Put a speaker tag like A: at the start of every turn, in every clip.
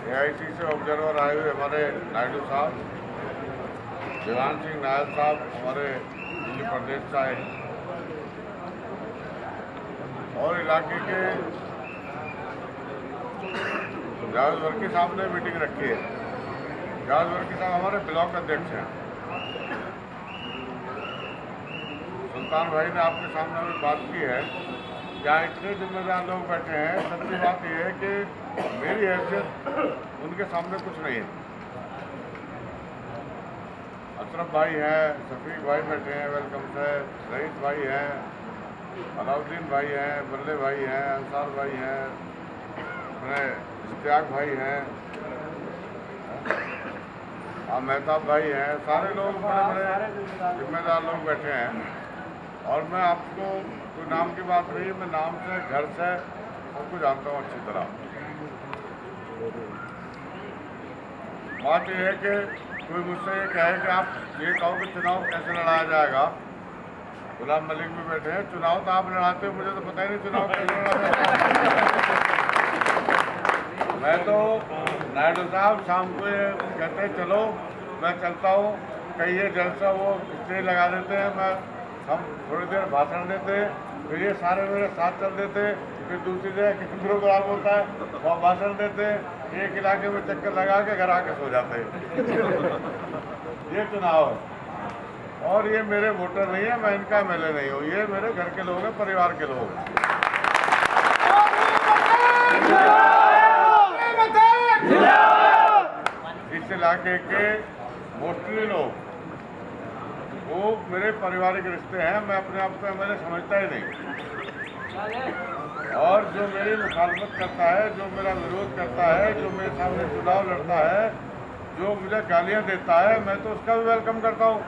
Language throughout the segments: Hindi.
A: AIC से ऑब्जर्वर आए हुए हमारे नायडू साहब, देवान सिंह नायर साहब हमारे दिल्ली प्रदेश से आए और इलाके के जावेद वर्की साहब ने मीटिंग रखी है। जावेद वर्की साहब हमारे ब्लॉक अध्यक्ष हैं। सुल्तान भाई ने आपके सामने अभी बात की है। यहाँ इतने जिम्मेदार लोग बैठे हैं, सच्ची बात यह है कि मेरी हैसियत उनके सामने कुछ नहीं है। अशरफ भाई हैं, शफीक भाई बैठे हैं वेलकम से, रईस भाई हैं, अलाउद्दीन भाई हैं, बल्ले भाई हैं, अंसार भाई हैं, अपने इश्तियाक भाई हैं, मेहताब भाई हैं, सारे लोग बड़े बड़े जिम्मेदार लोग बैठे हैं। और मैं आपको कोई नाम की बात नहीं, मैं नाम से घर से सबको जानता हूँ अच्छी तरह। बात यह है कि कोई मुझसे ये कहे कि आप ये कहो कि चुनाव कैसे लड़ाया जाएगा। गुलाम मलिक भी बैठे हैं, चुनाव तो आप लड़ाते हो, मुझे तो पता ही नहीं चुनाव कैसे लड़ा जाएगा। मैं तो नायडू साहब शाम को ये कहते हैं चलो मैं चलता हूँ, कहीं ये जलसा वो स्टेज लगा देते हैं, मैं हम थोड़ी देर भाषण देते, फिर ये सारे मेरे साथ चल देते, फिर दूसरी जगह किसी प्रोग्राम होता है वहाँ भाषण देते, एक इलाके में चक्कर लगा के घर आके सो जाते। ये चुनाव है और ये मेरे वोटर नहीं है, मैं इनका MLA नहीं हूँ, ये मेरे घर के लोग हैं, परिवार के लोग हैं। इस इलाके के मोस्टली लोग वो मेरे पारिवारिक रिश्ते हैं, मैं अपने आप को MLA समझता ही नहीं। और जो मेरी मुखालफत करता है, जो मेरा विरोध करता है, जो मेरे सामने चुनाव लड़ता है, जो मुझे गालियां देता है, मैं तो उसका भी वेलकम करता हूँ।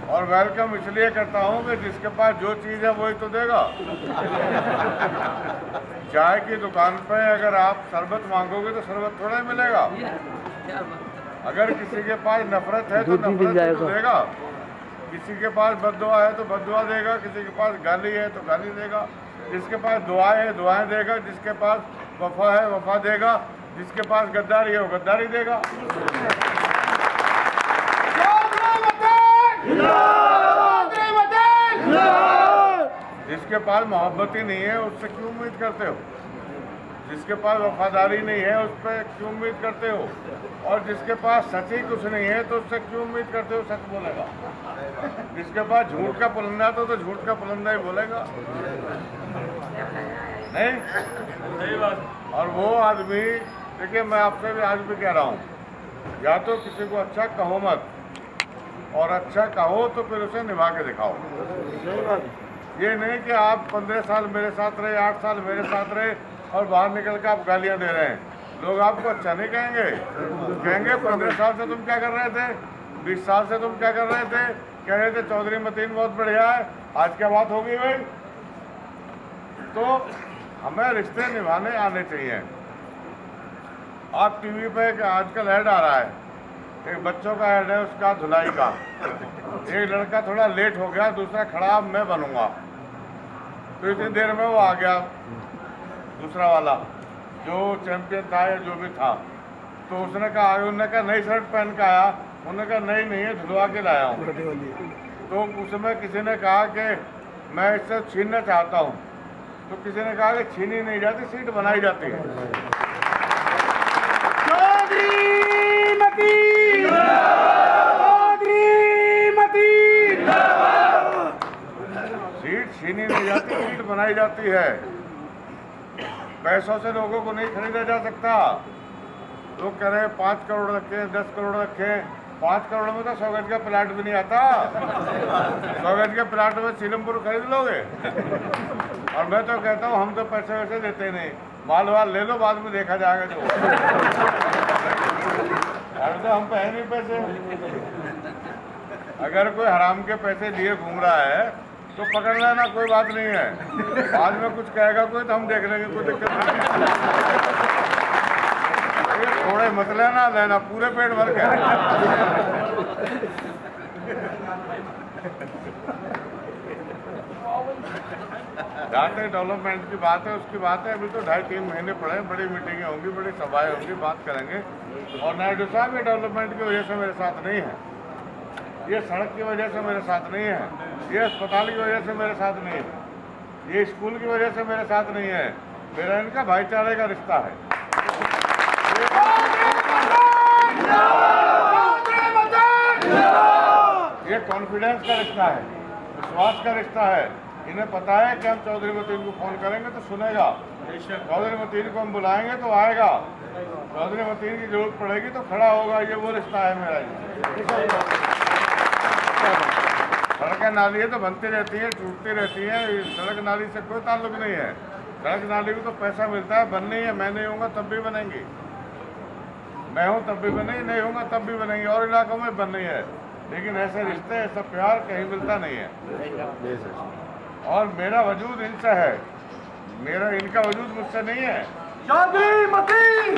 A: और वेलकम इसलिए करता हूँ कि जिसके पास जो चीज़ है वही तो देगा। चाय की दुकान पे अगर आप शरबत मांगोगे तो शरबत थोड़ा ही मिलेगा। अगर किसी के पास नफरत है तो नफरत तो देगा, किसी के पास बद्दुआ है तो बद्दुआ देगा, किसी के पास गाली है तो गाली देगा, जिसके पास दुआएं है दुआएं देगा, जिसके पास वफा है वफा देगा, जिसके पास गद्दारी है वो गद्दारी देगा। जिसके पास मोहब्बत ही नहीं है उससे क्यों उम्मीद करते हो? जिसके पास वफादारी नहीं है उस पर क्यों उम्मीद करते हो? और जिसके पास सच ही कुछ नहीं है तो उससे क्यों उम्मीद करते हो सच बोलेगा? जिसके पास झूठ का पुलंदा तो झूठ का पुलंदा ही बोलेगा, नहीं? सही बात। और वो आदमी, देखिए मैं आपसे भी आज भी कह रहा हूँ, या तो किसी को अच्छा कहो मत, और अच्छा कहो तो फिर उसे निभा के दिखाओ। ये नहीं कि आप 15 साल मेरे साथ रहे, 8 साल मेरे साथ रहे और बाहर निकल कर आप गालियां दे रहे हैं। लोग आपको अच्छा नहीं कहेंगे, कहेंगे 15 साल से तुम क्या कर रहे थे, 20 साल से तुम क्या कर रहे थे, कह रहे थे चौधरी मतीन बहुत बढ़िया है, आज क्या बात होगी भाई? तो हमें रिश्ते निभाने आने चाहिए। आप टीवी पे आजकल ऐड आ रहा है, एक बच्चों का ऐड है उसका धुलाई का, एक लड़का थोड़ा लेट हो गया, दूसरा खड़ा अब मैं बनूंगा, तो इतनी देर में वो आ गया दूसरा वाला जो चैंपियन था या जो भी था, तो उसने कहा, उन्होंने कहा नई शर्ट पहन के आया, उन्होंने कहा नहीं नहीं है धुलवा के लाया हूँ। तो उसमें किसी ने कहा कि मैं इससे छीनना चाहता हूँ, तो किसी ने कहा कि छीनी नहीं जाती, सीट बनाई जाती है। सीट छीनी नहीं जाती, सीट बनाई जाती है। पैसों से लोगों को नहीं खरीदा जा सकता। लोग कह रहे हैं 5 करोड़ रखें, 10 करोड़ रखें, 5 करोड़ में तो 100 गज का प्लाट भी नहीं आता। 100 गज के प्लाट में सीलमपुर खरीद लोगे। और मैं तो कहता हूँ हम तो पैसे वैसे देते नहीं, माल वाल ले लो, बाद में देखा जाएगा जो। अरे तो हम पे है नहीं पैसे। अगर कोई हराम के पैसे लिए घूम रहा है तो पकड़ लेना, कोई बात नहीं है। बाद में कुछ कहेगा कोई तो हम देख लेंगे, कोई दिक्कत नहीं। थोड़े मत लेना पूरे पेट भर के। जहाँ तक डेवलपमेंट की बात है उसकी बात है, अभी तो 2.5-3 महीने पड़े हैं, बड़ी मीटिंगें होंगी, बड़ी सभाएं होंगी, बात करेंगे। और नायडू साहब ये डेवलपमेंट की वजह से मेरे साथ नहीं है, ये सड़क की वजह से मेरे साथ नहीं है, ये अस्पताल की वजह से मेरे साथ नहीं है, ये स्कूल की वजह से मेरे साथ नहीं है, मेरा इनका भाईचारे का रिश्ता है। ये कॉन्फिडेंस का रिश्ता है, विश्वास का रिश्ता है। इन्हें पता है कि हम चौधरी मतीन को फोन करेंगे तो सुनेगा, चौधरी मतीन को हम बुलाएंगे तो आएगा, चौधरी मतीन की जरूरत पड़ेगी तो खड़ा होगा। ये वो रिश्ता है मेरा। सड़कें नाली है तो बनती रहती है, टूटती रहती है, सड़क नाली से कोई ताल्लुक नहीं है। सड़क नाली को तो पैसा मिलता है, बननी है। मैं नहीं हूँगा तब भी बनेंगी, मैं हूँ तब भी बनेगी, नहीं हूँगा तब भी बनेंगी, और इलाकों में बननी है। लेकिन ऐसे रिश्ते, ऐसा प्यार कहीं मिलता नहीं है। और मेरा वजूद इनसे है, मेरा इनका वजूद मुझसे नहीं है।
B: चौधरी मतीन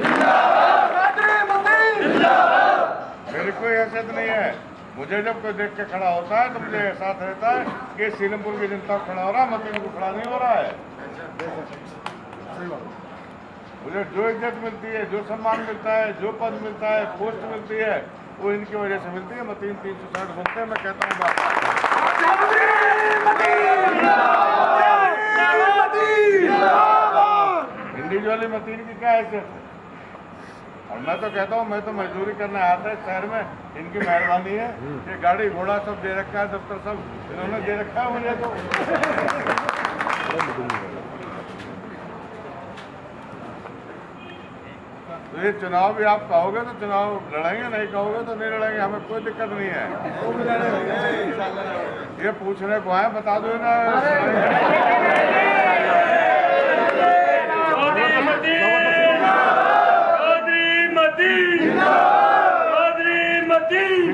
A: मेरी कोई हैसियत नहीं है। मुझे जब कोई देख के खड़ा होता है तो मुझे एहसास रहता है कि सीलमपुर की जनता को खड़ा हो रहा है, मतीन को खड़ा नहीं हो रहा है। मुझे जो इज्जत मिलती है, जो सम्मान मिलता है, जो पद मिलता है, पोस्ट मिलती है, वो इनकी वजह से मिलती है। मतीन 360 बोलते हैं, मैं कहता हूँ बात। इंडिविजुअली मतीन की क्या हैसियत है? और मैं तो कहता हूँ, मैं तो मजदूरी करने आता है शहर में, इनकी मेहरबानी है कि गाड़ी घोड़ा सब दे रखा है, दफ्तर सब इन्होंने दे रखा है मुझे। तो ये चुनाव भी आप कहोगे तो चुनाव लड़ेंगे, नहीं कहोगे तो नहीं लड़ेंगे, हमें कोई दिक्कत नहीं है। ये पूछने को आए, बता दो ना।
B: चौधरी मतीन